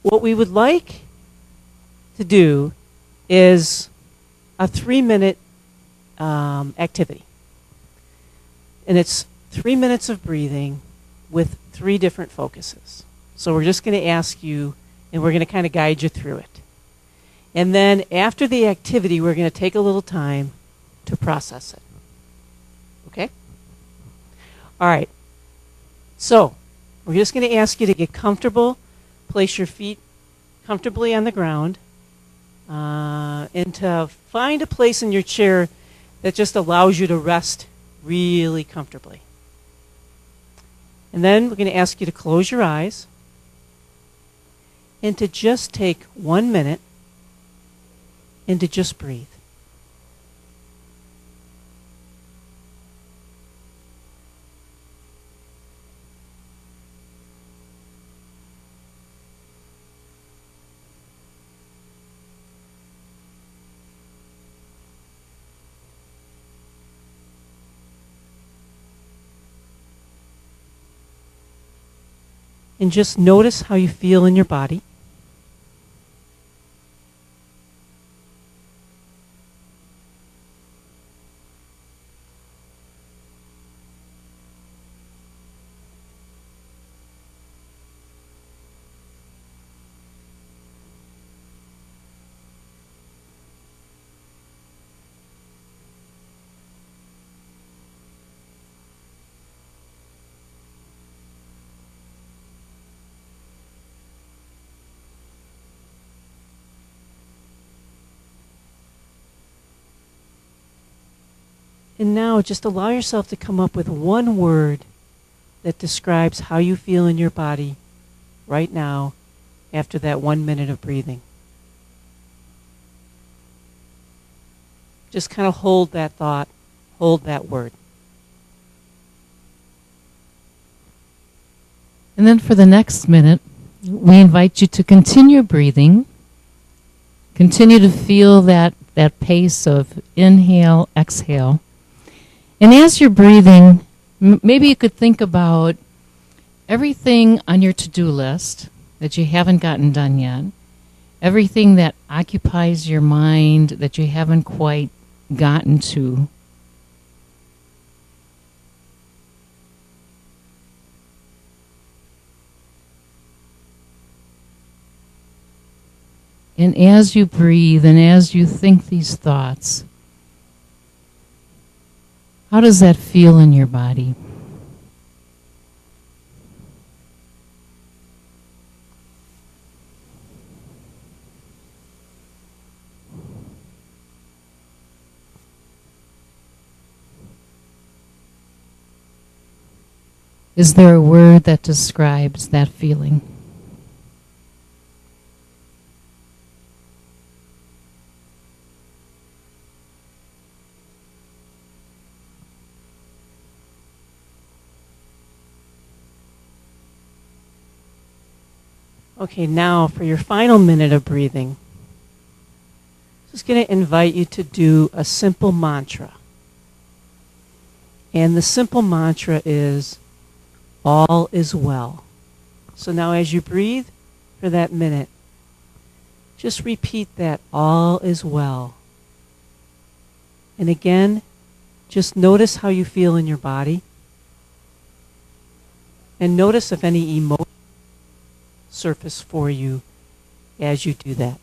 what we would like to do is a 3-minute activity. And it's 3 minutes of breathing with 3 different focuses. So we're just going to ask you, and we're going to kind of guide you through it. And then after the activity, we're going to take a little time to process it. Okay? All right. So we're just going to ask you to get comfortable, place your feet comfortably on the ground, and to find a place in your chair that just allows you to rest really comfortably. And then we're going to ask you to close your eyes and to just take 1 minute and to just breathe. And just notice how you feel in your body. And now just allow yourself to come up with one word that describes how you feel in your body right now after that 1 minute of breathing. Just kind of hold that thought, hold that word. And then for the next minute, we invite you to continue breathing. Continue to feel that pace of inhale, exhale. And as you're breathing, maybe you could think about everything on your to-do list that you haven't gotten done yet, everything that occupies your mind that you haven't quite gotten to. And as you breathe and as you think these thoughts, how does that feel in your body? Is there a word that describes that feeling? Okay, now for your final minute of breathing, I'm just going to invite you to do a simple mantra. And the simple mantra is, all is well. So now as you breathe for that minute, just repeat that, all is well. And again, just notice how you feel in your body. And notice if any emotion surface for you as you do that.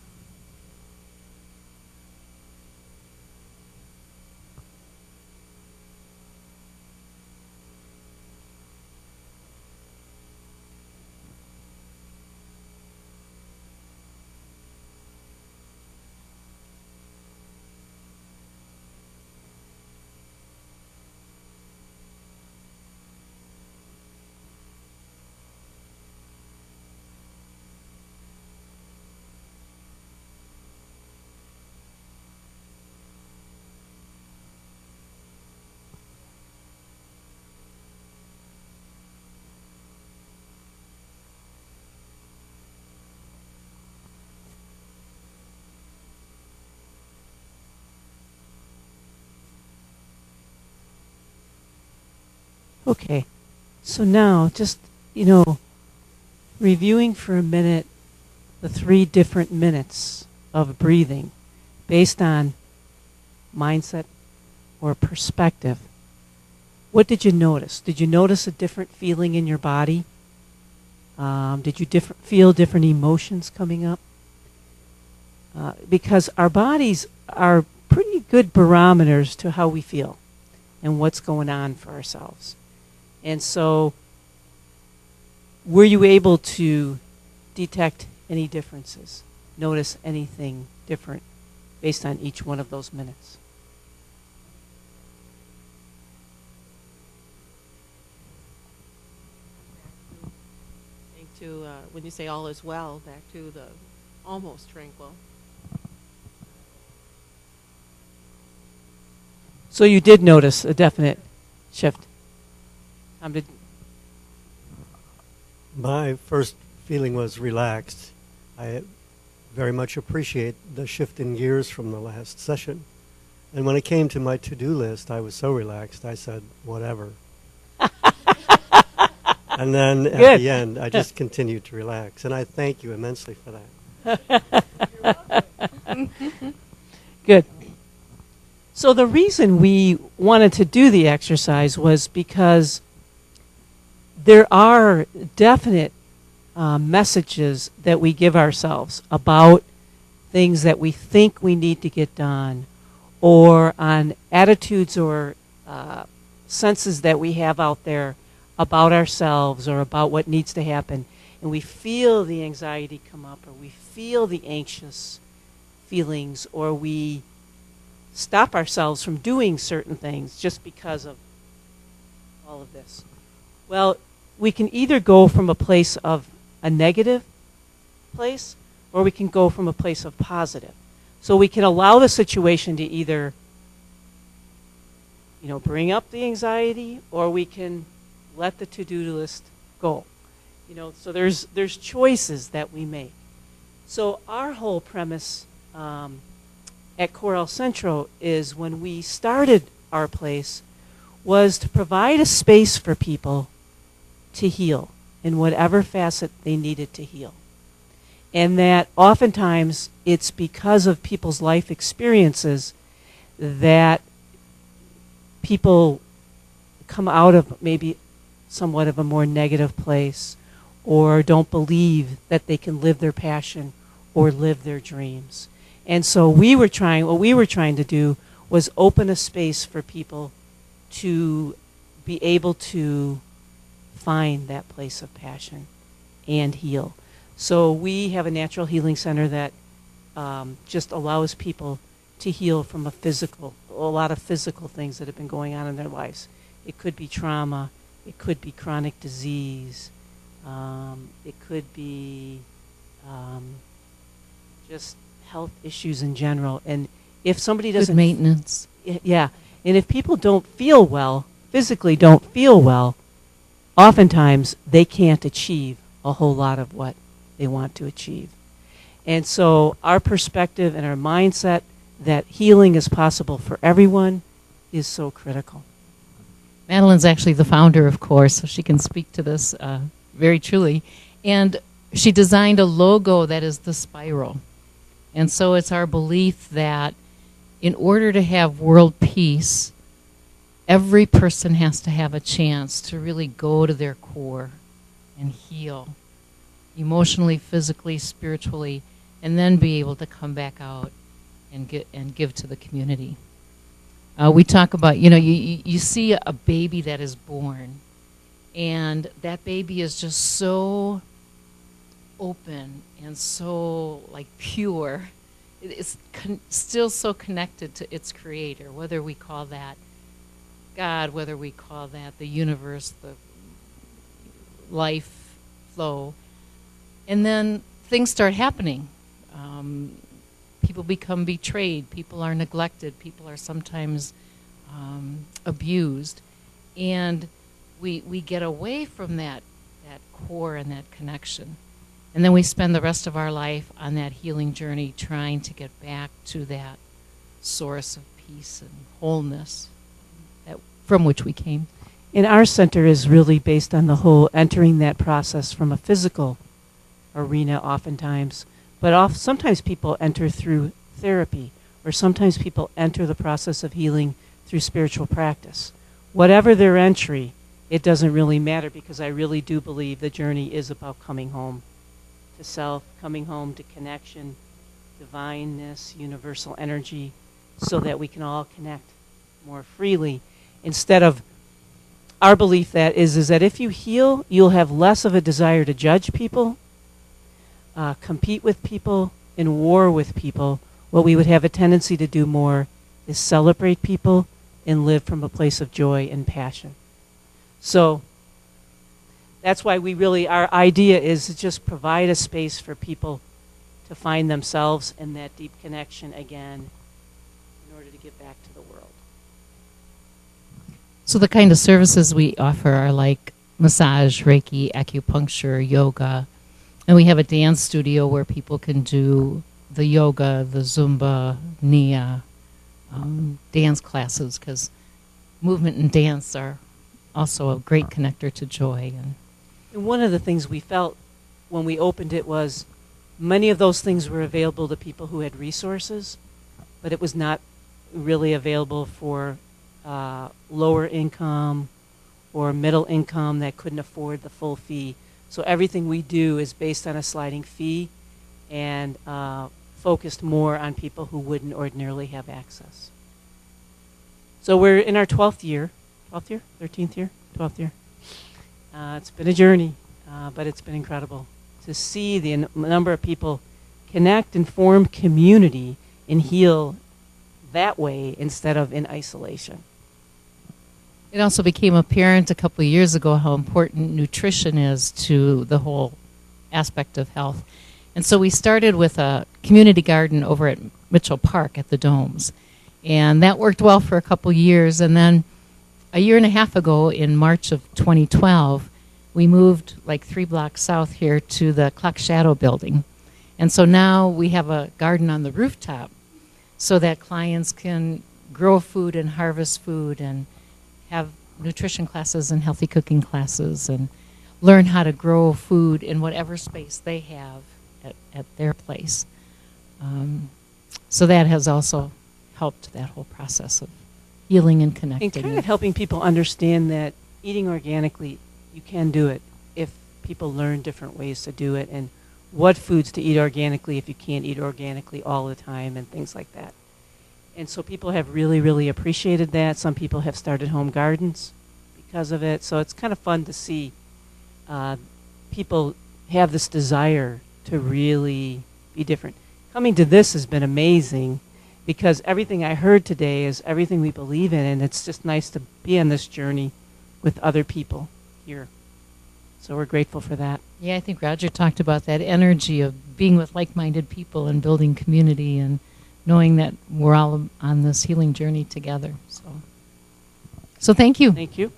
Okay, so now just, reviewing for a minute the 3 different minutes of breathing based on mindset or perspective, what did you notice? Did you notice a different feeling in your body? Did you feel different emotions coming up? Because our bodies are pretty good barometers to how we feel and what's going on for ourselves. And so, were you able to detect any differences? Notice anything different based on each one of those minutes? To when you say all is well, back to the almost tranquil. So you did notice a definite shift. My first feeling was relaxed. I very much appreciate the shift in gears from the last session. And when it came to my to-do list, I was so relaxed, I said, whatever. And then at the end, I just continued to relax. And I thank you immensely for that. Good. So the reason we wanted to do the exercise was because there are definite messages that we give ourselves about things that we think we need to get done, or on attitudes or senses that we have out there about ourselves or about what needs to happen, and we feel the anxiety come up, or we feel the anxious feelings, or we stop ourselves from doing certain things just because of all of this. Well, we can either go from a place of a negative place, or we can go from a place of positive. So we can allow the situation to either, bring up the anxiety, or we can let the to-do list go. So there's choices that we make. So our whole premise at Corel Centro is, when we started our place, was to provide a space for people to heal in whatever facet they needed to heal. And that oftentimes it's because of people's life experiences that people come out of maybe somewhat of a more negative place, or don't believe that they can live their passion or live their dreams. And so what we were trying to do was open a space for people to be able to find that place of passion and heal. So we have a natural healing center that just allows people to heal from a lot of physical things that have been going on in their lives. It could be trauma. It could be chronic disease. It could be just health issues in general. And if somebody doesn't... Good maintenance. Yeah. And if people don't feel well, physically don't feel well, oftentimes they can't achieve a whole lot of what they want to achieve. And so our perspective and our mindset that healing is possible for everyone is so critical. Madeline's actually the founder, of course, so she can speak to this very truly. And she designed a logo that is the spiral. And so it's our belief that in order to have world peace, every person has to have a chance to really go to their core and heal emotionally, physically, spiritually, and then be able to come back out and give to the community. We talk about, you see a baby that is born, and that baby is just so open and so pure. It's still so connected to its creator, whether we call that God, whether we call that the universe, the life flow. And then things start happening. People become betrayed. People are neglected. People are sometimes abused. And we get away from that core and that connection. And then we spend the rest of our life on that healing journey trying to get back to that source of peace and wholeness from which we came. And our center is really based on the whole entering that process from a physical arena oftentimes. But sometimes people enter through therapy, or sometimes people enter the process of healing through spiritual practice. Whatever their entry, it doesn't really matter, because I really do believe the journey is about coming home to self, coming home to connection, divineness, universal energy, so that we can all connect more freely. Instead of our belief that is that if you heal, you'll have less of a desire to judge people, compete with people, in war with people. What we would have a tendency to do more is celebrate people and live from a place of joy and passion. So that's why our idea is to just provide a space for people to find themselves in that deep connection again in order to get back to the world. So the kind of services we offer are like massage, Reiki, acupuncture, yoga, and we have a dance studio where people can do the yoga, the Zumba, Nia, dance classes, because movement and dance are also a great connector to joy. And one of the things we felt when we opened it was many of those things were available to people who had resources, but it was not really available for lower income or middle income that couldn't afford the full fee. So everything we do is based on a sliding fee and focused more on people who wouldn't ordinarily have access. So we're in our 12th year, 13th year, 12th year. It's been a journey, but it's been incredible to see the number of people connect and form community and heal that way instead of in isolation. It also became apparent a couple of years ago how important nutrition is to the whole aspect of health. And so we started with a community garden over at Mitchell Park at the Domes. And that worked well for a couple of years. And then a year and a half ago, in March of 2012, we moved like 3 blocks south here to the Clock Shadow building. And so now we have a garden on the rooftop so that clients can grow food and harvest food and have nutrition classes and healthy cooking classes and learn how to grow food in whatever space they have at their place. So that has also helped that whole process of healing and connecting. And kind of helping people understand that eating organically, you can do it if people learn different ways to do it, and what foods to eat organically if you can't eat organically all the time and things like that. And so people have really, really appreciated that. Some people have started home gardens because of it. So it's kind of fun to see people have this desire to really be different. Coming to this has been amazing because everything I heard today is everything we believe in, and it's just nice to be on this journey with other people here. So we're grateful for that. Yeah, I think Roger talked about that energy of being with like-minded people and building community and knowing that we're all on this healing journey together. So thank you. Thank you.